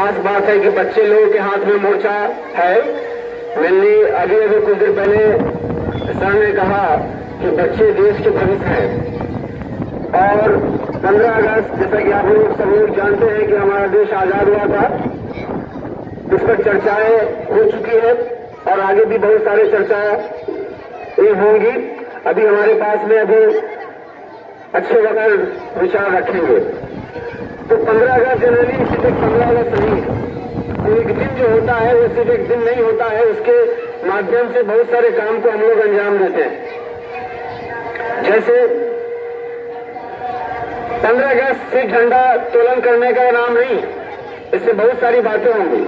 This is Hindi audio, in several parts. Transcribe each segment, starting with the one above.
खास बात है कि बच्चे लोगों के हाथ में मोर्चा है। मैंने अभी कुछ देर पहले सर ने कहा कि बच्चे देश के भविष्य हैं और 15 अगस्त जैसा कि आप लोग सब लोग जानते हैं कि हमारा देश आजाद हुआ था, इस पर चर्चाएं हो चुकी है और आगे भी बहुत सारे चर्चाएं होंगी। अभी हमारे पास में अभी अच्छे वक्त विचार रखेंगे। तो 15 अगस्त जनरली सिर्फ एक 15 अगस्त नहीं है, तो एक दिन जो होता है वो सिर्फ एक दिन नहीं होता है, उसके माध्यम से बहुत सारे काम को हम लोग अंजाम देते हैं। जैसे 15 अगस्त से झंडा तोलन करने का नाम नहीं, इससे बहुत सारी बातें होंगी।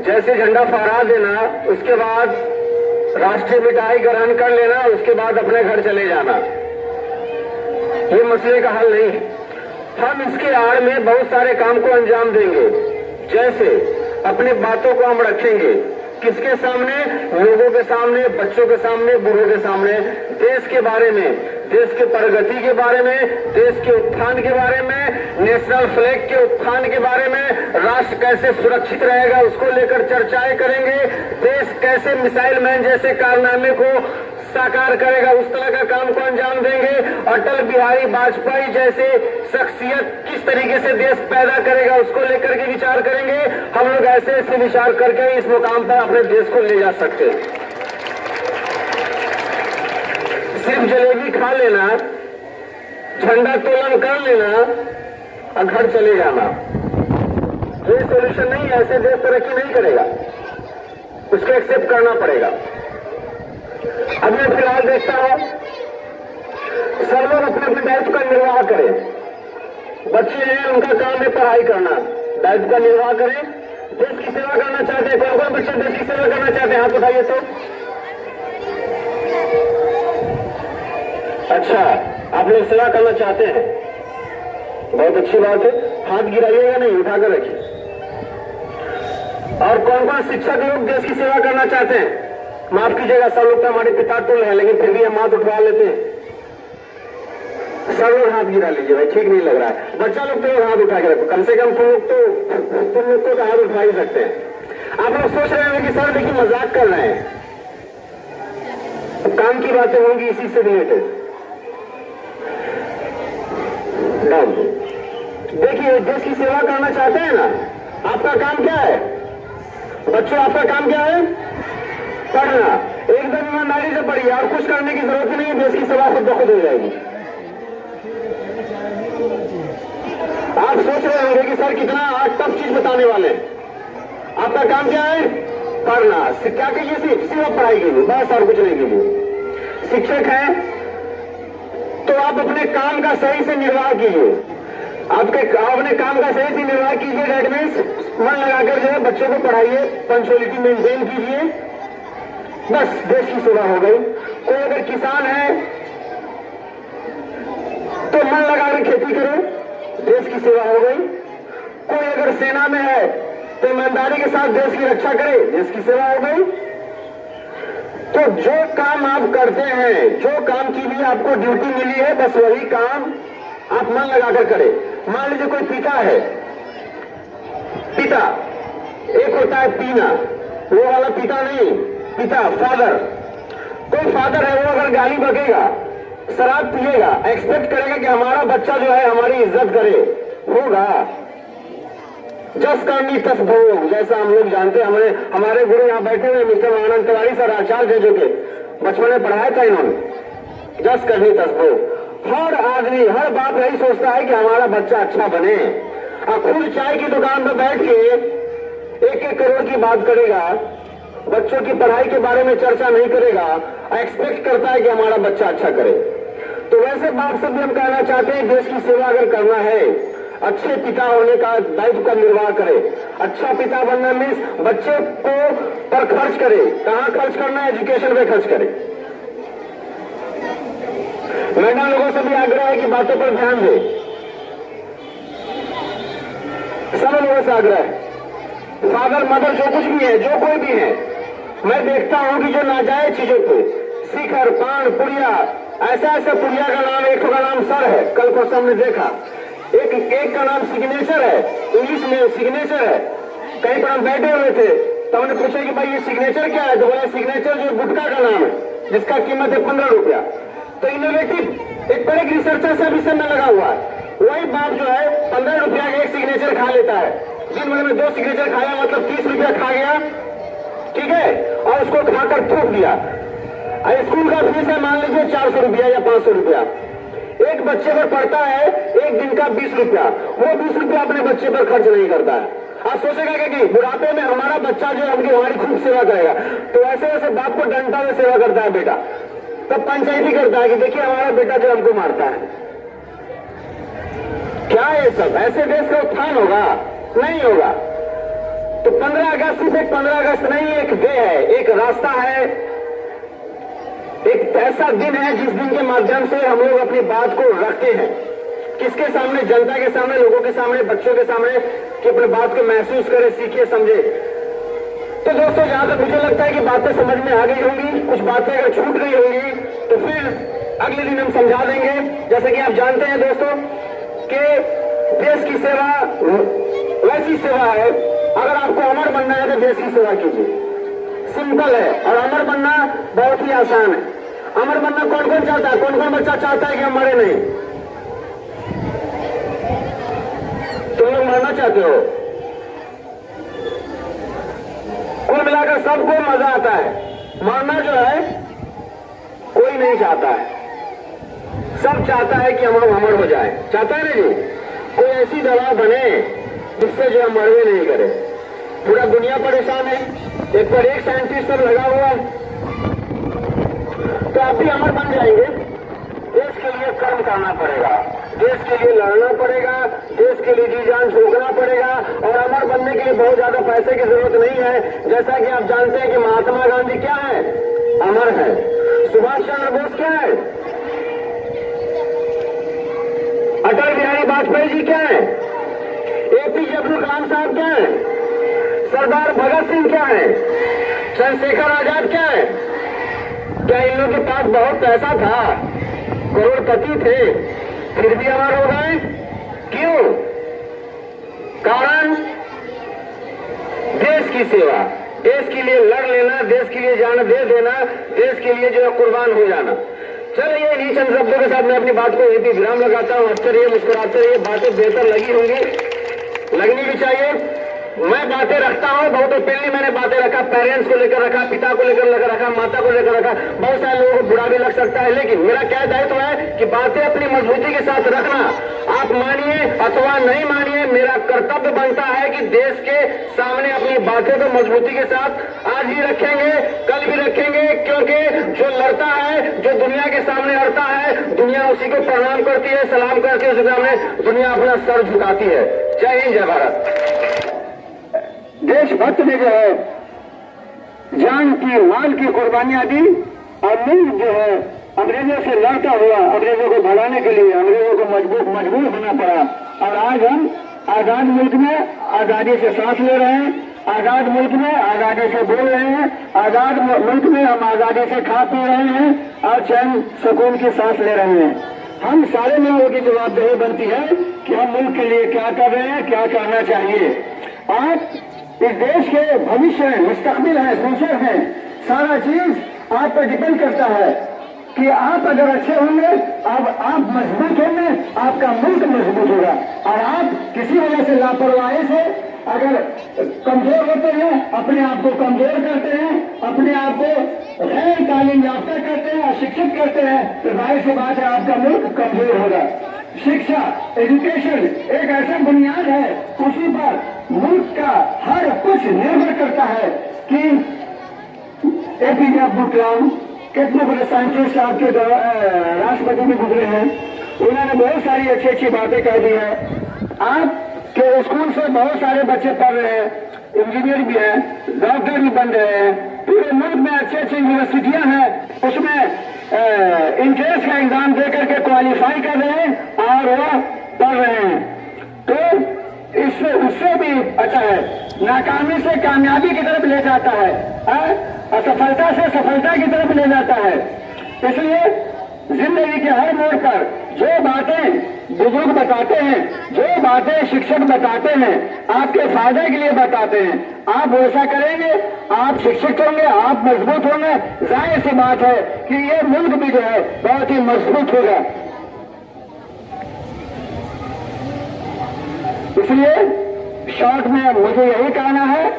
जैसे झंडा फहरा देना, उसके बाद राष्ट्रीय मिठाई ग्रहण कर लेना, उसके बाद अपने घर चले जाना, ये मसले का हल नहीं है। हम इसके आड़ में बहुत सारे काम को अंजाम देंगे। जैसे अपनी बातों को हम रखेंगे किसके सामने? लोगों के सामने, बच्चों के सामने, बूढ़ों के सामने, देश के बारे में, देश के प्रगति के बारे में, देश के उत्थान के बारे में, नेशनल फ्लैग के उत्थान के बारे में, राष्ट्र कैसे सुरक्षित रहेगा उसको लेकर चर्चाएं करेंगे। देश कैसे मिसाइल मैन जैसे कारनामे को साकार करेगा, उस तरह का काम को अंजाम देंगे। अटल बिहारी वाजपेयी जैसे शख्सियत किस तरीके से देश पैदा करेगा उसको लेकर के विचार करेंगे। हम लोग ऐसे ऐसे विचार करके इस मुकाम पर अपने देश को ले जा सकते हैं। सिर्फ जलेबी खा लेना, झंडा तोलन कर लेना और घर चले जाना, ये सोल्यूशन नहीं है। ऐसे देश तरक्की नहीं करेगा, उसको एक्सेप्ट करना पड़ेगा। अब मैं फिलहाल देखता हूं सब लोग अपने अपने दायित्व का निर्वाह करें। बच्चे हैं, उनका काम है पढ़ाई करना, दायित्व का निर्वाह करें। देश की सेवा करना चाहते हैं, कौन कौन बच्चे देश की सेवा करना चाहते हैं? हाथ उठाइए। तो अच्छा, आप लोग सेवा करना चाहते हैं, बहुत अच्छी बात है। हाथ गिराइएगा नहीं, उठाकर रखिए। और कौन कौन शिक्षक लोग देश की सेवा करना चाहते हैं? माफ कीजिएगा, सब लोग तो हमारे पिता तुल्य हैं, लेकिन फिर भी हम हाथ उठवा लेते हैं। सब लोग हाथ गिरा लीजिए भाई, ठीक नहीं लग रहा है। बच्चा लोग तो हाथ उठा के रखो, कम से कम तुम लोग तो हाथ उठा ही सकते हैं। आप लोग सोच रहे हैं कि सर देखिए मजाक कर रहे हैं, काम की बातें होंगी इसी से रिलेटेड। देखिए, देश की सेवा करना चाहते हैं ना, आपका काम क्या है? बच्चों, आपका काम क्या है? पढ़ना। एकदम ईमानदारी से पढ़िए और कुछ करने की जरूरत नहीं है, देश की सेवा खुद ब खुद हो जाएगी। आप सोच रहे होंगे कि सर कितना टफ चीज बताने वाले हैं। आपका काम क्या है? पढ़ना। क्या कीजिए? सिर्फ पढ़ाई कीजिए, बस और कुछ नहीं कीजिए। शिक्षक हैं तो आप अपने काम का सही से निर्वाह कीजिए। अपने काम का सही से निर्वाह कीजिए। दैट मीन्स मन लगाकर जो है बच्चों को पढ़ाइए, पंक्चुअलिटी मेंटेन कीजिए, बस देश की सेवा हो गई। कोई अगर किसान है तो मन लगाकर खेती करे, देश की सेवा हो गई। कोई अगर सेना में है तो ईमानदारी के साथ देश की रक्षा करे, देश की सेवा हो गई। तो जो काम आप करते हैं, जो काम की भी आपको ड्यूटी मिली है, बस वही काम आप मन लगाकर करें। मान लीजिए कोई पिता है, पिता एक होता है पीना, वो वाला पिता नहीं, पिता फादर। कोई फादर है, वो अगर गाली बकेगा, शराब पिएगा, एक्सपेक्ट करेगा कि हमारा बच्चा जो है हमारी इज्जत करे, होगा? जस करनी तस भोग, जैसा हम लोग जानते हैं। हमारे गुरु यहाँ बैठे हुए मिस्टर आनंद तिवारी सर, आचार्य जो के बचपन में पढ़ाया था इन्होंने, जस करनी तस भोग। हर आदमी, हर बाप यही सोचता है कि हमारा बच्चा अच्छा बने, और खुद चाय की दुकान पर बैठ के 1-1 करोड़ की बात करेगा, बच्चों की पढ़ाई के बारे में चर्चा नहीं करेगा, एक्सपेक्ट करता है कि हमारा बच्चा अच्छा करे। तो वैसे बाप से भी हम कहना चाहते हैं, देश की सेवा अगर करना है, अच्छे पिता होने का दायित्व का निर्वाह करे। अच्छा पिता बनना मीन्स बच्चे को पर खर्च करे। कहाँ खर्च करना है? एजुकेशन पे खर्च करे। मैडम लोगों से भी आग्रह है कि बातों पर ध्यान दे, सब लोगों से आग्रह है। फादर मदर जो कुछ भी है, जो कोई भी है, मैं देखता हूं कि जो नाजायज चीजों को, शिखर, पान, पुड़िया, ऐसा पुड़िया का नाम, एक का नाम सर है, कल को हमने देखा, एक का नाम सिग्नेचर है, इंग्लिश में सिग्नेचर है, कहीं पर हम बैठे हुए थे तो हमने पूछा कि भाई ये सिग्नेचर क्या है, तो बोला सिग्नेचर जो गुटखा का नाम है जिसका कीमत है 15 रुपया। तो इनोवेटिव एक बड़े रिसर्चर से अभी समय लगा हुआ है, वही बाप जो है 15 रुपया का एक सिग्नेचर खा लेता है, दिन भर में 2 सिग्नेचर खाया मतलब 30 रुपया खा गया, ठीक है, और उसको खाकर थूक दिया। स्कूल का फीस है मान लीजिए 400 रुपया या 500 रुपया, एक बच्चे पर पड़ता है एक दिन का 20 रुपया, वो 20 रुपया अपने बच्चे पर खर्च नहीं करता है। आप सोचेगा कि बुढ़ापे में हमारा बच्चा जो हमकी हमारी खूब सेवा करेगा, तो ऐसे ऐसे बाप को डंडा में सेवा करता है बेटा, तब पंचायती करता है कि देखिए हमारा बेटा जो हमको मारता है। क्या है सब? ऐसे देश का उत्थान होगा? नहीं होगा। तो 15 अगस्त सिर्फ एक 15 अगस्त नहीं, एक वे है, एक रास्ता है, एक ऐसा दिन है जिस दिन के माध्यम से हम लोग अपनी बात को रखते हैं, किसके सामने? जनता के सामने, लोगों के सामने, बच्चों के सामने, कि अपनी बात को महसूस करे, सीखे, समझे। तो दोस्तों जहां तक मुझे लगता है कि बातें समझ में आ गई होंगी, कुछ बातें अगर छूट गई होंगी तो फिर अगले दिन हम समझा देंगे। जैसे कि आप जानते हैं दोस्तों कि देश की सेवा वैसी सेवा है, अगर आपको अमर बनना है तो देश की सेवा कीजिए, सिंपल है। और अमर बनना बहुत ही आसान है। अमर बनना कौन कौन चाहता है? कौन कौन बच्चा चाहता है कि हम मरे नहीं? तुम लोग मरना चाहते हो? कुल मिलाकर सबको मजा आता है, मरना जो है कोई नहीं चाहता है, सब चाहता है कि हम अमर हो जाए। चाहता है ना जी? कोई ऐसी दवा बने जिससे जो हम मरवे नहीं करे। पूरा दुनिया परेशान है, एक पर एक साइंटिस्ट सब लगा हुआ है, तो आप भी अमर बन जाएंगे। देश के लिए कर्म करना पड़ेगा, देश के लिए लड़ना पड़ेगा, देश के लिए जी जान झोंकना पड़ेगा। और अमर बनने के लिए बहुत ज्यादा पैसे की जरूरत नहीं है। जैसा कि आप जानते हैं कि महात्मा गांधी क्या है? अमर है। सुभाष चंद्र बोस क्या है? अटल बिहारी वाजपेयी जी क्या है? एपीजे अब्दुल कलाम साहब क्या है? सरदार भगत सिंह क्या है? चंद्रशेखर आजाद क्या है? क्या इन लोगों के पास बहुत पैसा था, करोड़पति थे, फिर भी अमर हो गए? क्यों? कारण देश की सेवा, देश के लिए लड़ लेना, देश के लिए जान दे देना, देश के लिए जो है कुर्बान हो जाना। चलिए इन्हीं चंद शब्दों के साथ मैं अपनी बात को यही भी विराम लगाता हूं। हंसते रहिए, मुस्कुराते रहिए, बातें बेहतर लगी होंगी, लगनी भी चाहिए। मैं बातें रखता हूं, बहुत पहले मैंने बातें रखा, पेरेंट्स को लेकर रखा, पिता को लेकर रखा, माता को लेकर रखा, बहुत सारे लोगों को बुरा भी लग सकता है, लेकिन मेरा क्या दायित्व है कि बातें अपनी मजबूती के साथ रखना। आप मानिए अथवा नहीं मानिए, मेरा कर्तव्य बनता है कि देश के सामने अपनी बातें तो मजबूती के साथ आज भी रखेंगे, कल भी रखेंगे, क्योंकि जो लड़ता है, जो दुनिया के सामने लड़ता है, दुनिया उसी को प्रणाम करती है, सलाम करती है, उसके सामने दुनिया अपना सर झुकाती है। जय हिंद, जय भारत। देशभक्त ने जो है जान की, माल की कुर्बानियां दी और मुल्क जो है अंग्रेजों से लड़ता हुआ, अंग्रेजों को भगाने के लिए अंग्रेजों को मजबूर होना पड़ा। और आज हम आजाद मुल्क में आजादी से सांस ले रहे हैं, आजाद मुल्क में आजादी से बोल रहे हैं, आजाद मुल्क में हम आजादी से खा पी रहे हैं और चैन सुकून की सांस ले रहे हैं। हम सारे लोगों की जवाबदेही बनती है कि हम मुल्क के लिए क्या कर रहे हैं, क्या करना चाहिए। आप इस देश के भविष्य है, मुस्तकबिल है, फ्यूचर है, सारा चीज आप पर डिपेंड करता है कि आप अगर अच्छे होंगे, अब आप मजबूत होंगे, आपका मुल्क मजबूत होगा। और आप किसी वजह से लापरवाही से अगर कमजोर होते हैं, अपने आप को कमजोर करते हैं, अपने आप को गैर तालीम याफ्ता करते हैं, अशिक्षित करते हैं, तो जाहिर सी बात है आपका मुल्क कमजोर होगा। शिक्षा, एजुकेशन एक ऐसा बुनियाद है, उसी पर मुल्क का हर कुछ निर्भर करता है। कि एपीजे अब्दुल कलाम कितने बड़े साइंटिस्ट आपके राष्ट्रपति भी गुजरे हैं, उन्होंने बहुत सारी अच्छी अच्छी बातें कह दी है। आपके स्कूल से बहुत सारे बच्चे पढ़ रहे हैं, इंजीनियर भी हैं, डॉक्टर भी बन रहे हैं, पूरे मुल्क में अच्छी अच्छी यूनिवर्सिटियां हैं, उसमें इंट्रेंस का एग्जाम दे करके क्वालिफाई कर रहे हैं और वो पढ़ रहे हैं। तो इससे उससे भी अच्छा है, नाकामी से कामयाबी की तरफ ले जाता है, असफलता से सफलता की तरफ ले जाता है। इसलिए जिंदगी के हर मोड़ पर जो बातें बुजुर्ग बताते हैं, जो बातें शिक्षक बताते हैं, आपके फायदे के लिए बताते हैं, आप वैसा करेंगे, आप शिक्षित होंगे, आप मजबूत होंगे। जाहिर सी बात है कि ये मुल्क भी जो है बहुत ही मजबूत होगा। इसलिए शॉर्ट में मुझे यही कहना है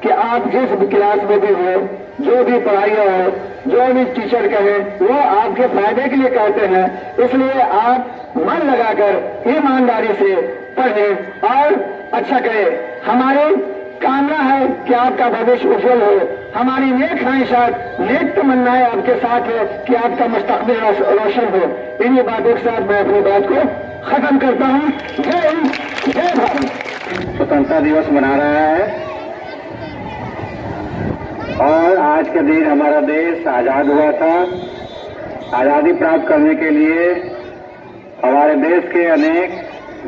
कि आप जिस भी क्लास में भी हो, जो भी पढ़ाइयाँ हो, जो भी टीचर कहें, वो आपके फायदे के लिए कहते हैं। इसलिए आप मन लगाकर ईमानदारी से पढ़ें और अच्छा करें। हमारी कामना है कि आपका भविष्य उज्जवल हो। हमारी नेक ख्वाहिशात, नेक तमन्नाएं आपके साथ है कि आपका मुस्तकबिल रोशन हो। इन्हीं बातों के साथ मैं अपनी बात को खत्म करता हूँ। जय हिंद, जय भारत। स्वतंत्रता दिवस मना रहा है और आज के दिन हमारा देश आजाद हुआ था। आजादी प्राप्त करने के लिए हमारे देश के अनेक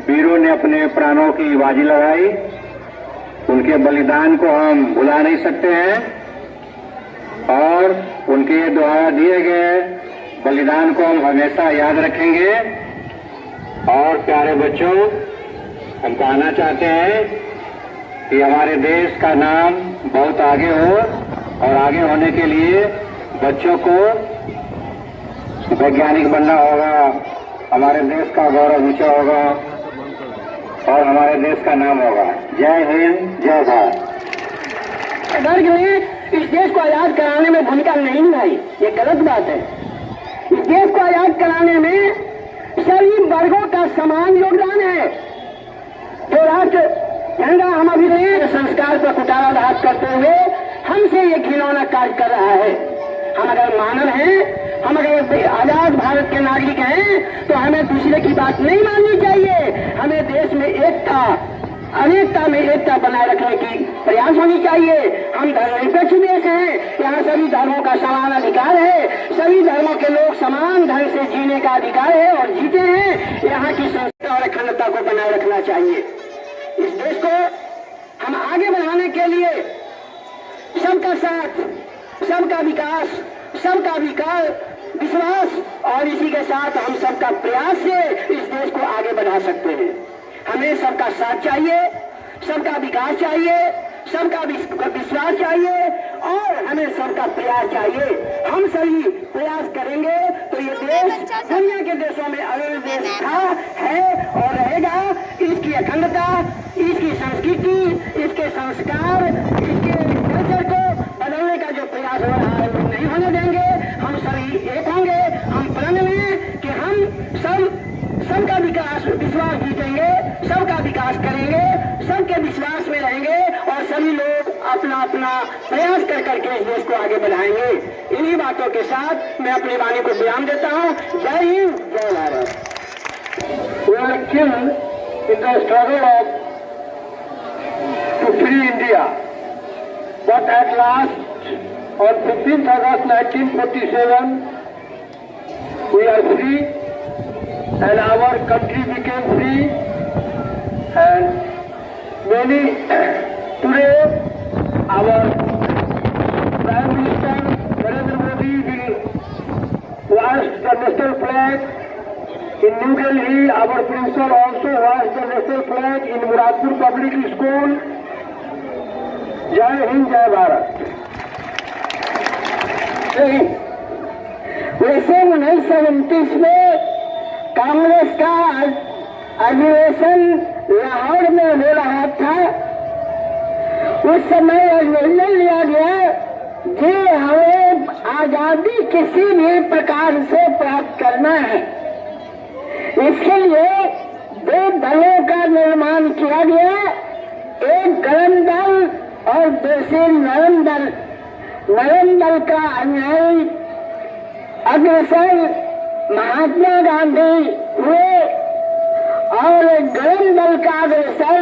वीरों ने अपने प्राणों की बाजी लगाई। उनके बलिदान को हम भुला नहीं सकते हैं और उनके द्वारा दिए गए बलिदान को हम हमेशा याद रखेंगे। और प्यारे बच्चों, हम कहना चाहते हैं कि हमारे देश का नाम बहुत आगे हो और आगे होने के लिए बच्चों को वैज्ञानिक बनना होगा, हमारे देश का गौरव ऊंचा होगा और हमारे देश का नाम होगा। जय हिंद, जय भारत। वर्ग ने इस देश को आजाद कराने में भूमिका नहीं निभाई, ये गलत बात है। इस देश को आजाद कराने में सभी वर्गों का समान योगदान है। तो राष्ट्र झंडा हम अभिलेख संस्कार पर कुटाराघात करते हुए हमसे ये घिनौना कार्य कर रहा है। हम अगर मानव हैं, हम अगर आजाद भारत के नागरिक हैं, तो हमें दूसरे की बात नहीं माननी चाहिए। हमें देश में एकता, अनेकता में एकता बनाए रखने की प्रयास होनी चाहिए। हम धर्मनिरपेक्ष देश हैं, यहाँ सभी धर्मों का समान अधिकार है, सभी धर्मों के लोग समान ढंग से जीने का अधिकार है और जीते हैं। यहाँ की संस्था और अखंडता को बनाए रखना चाहिए। इस देश को हम आगे बढ़ाने के लिए सबका साथ, सबका विकास, सबका विश्वास और इसी के साथ हम सबका प्रयास से इस देश को आगे बढ़ा सकते हैं। हमें सबका साथ चाहिए, सबका विकास चाहिए, सबका विश्वास चाहिए और हमें सबका प्रयास चाहिए। हम सभी प्रयास करेंगे तो ये देश दुनिया के देशों में अग्रणी देश था, है और रहेगा। इसकी अखंडता, इसकी संस्कृति, इसके संस्कार, इसके कल्चर को बदलने का जो प्रयास हो रहा है वो नहीं होने देंगे। हम सभी एक होंगे। हम प्रण में कि हम सबका विश्वास जीतेंगे, सबका विकास करेंगे, सबके विश्वास में रहेंगे और सभी लोग अपना अपना प्रयास कर करके इस देश को आगे बढ़ाएंगे। इन्हीं बातों के साथ मैं अपनी वाणी को विराम देता हूँ। जय हिंद, जय Bharat. We are killed in the struggle to free India, but at last, on 15th August 1947, we are free and our country became free. And many today our Prime Minister Narendra Modi will hoist the national flag in New Delhi. Our principal also hoist the national flag in Muradpur Public School. जय हिंद, जय भारत। वैसे 1929 में कांग्रेस का अधिवेशन लाहौर में हो रहा था। उस समय निर्णय लिया गया कि हमें आजादी किसी भी प्रकार से प्राप्त करना है। इसके लिए दो दलों का निर्माण किया गया, एक गरम दल और दूसरे नरम दल। नरम दल का अनुयायी अग्रसर महात्मा गांधी हुए और गरम दल का अग्रसर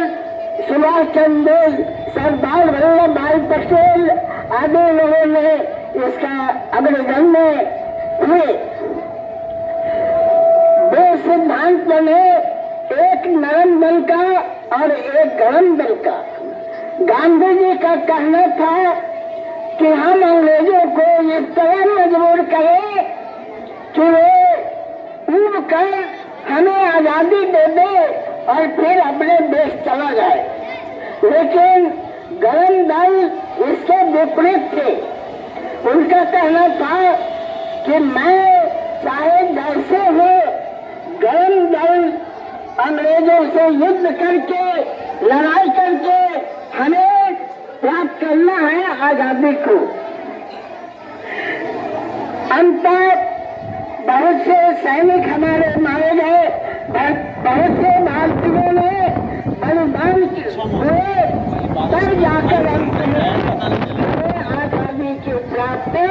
सुभाष चंद्र बोस, सरदार वल्लभ भाई पटेल आदि लोगों ने इसका अग्रगण्य हुए। दो सिद्धांत बने, एक नरम दल का और एक गरम दल का। गांधी जी का कहना था कि हम अंग्रेजों को इस तरह मजबूर करें कि वे कूद कर हमें आजादी दे दे और फिर अपने देश चला जाए। लेकिन गरम दल इसके विपरीत थे। उनका कहना था कि मैं चाहे जैसे हो, गरम दल अंग्रेजों से युद्ध करके, लड़ाई करके हमें प्राप्त करना है आजादी को। अंततः बहुत से सैनिक हमारे मारे गए, बहुत से भारतीयों ने बलिदान हुए, तब जाकर अंत में आजादी की प्राप्ति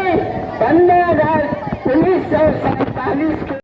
15 अगस्त 1947 को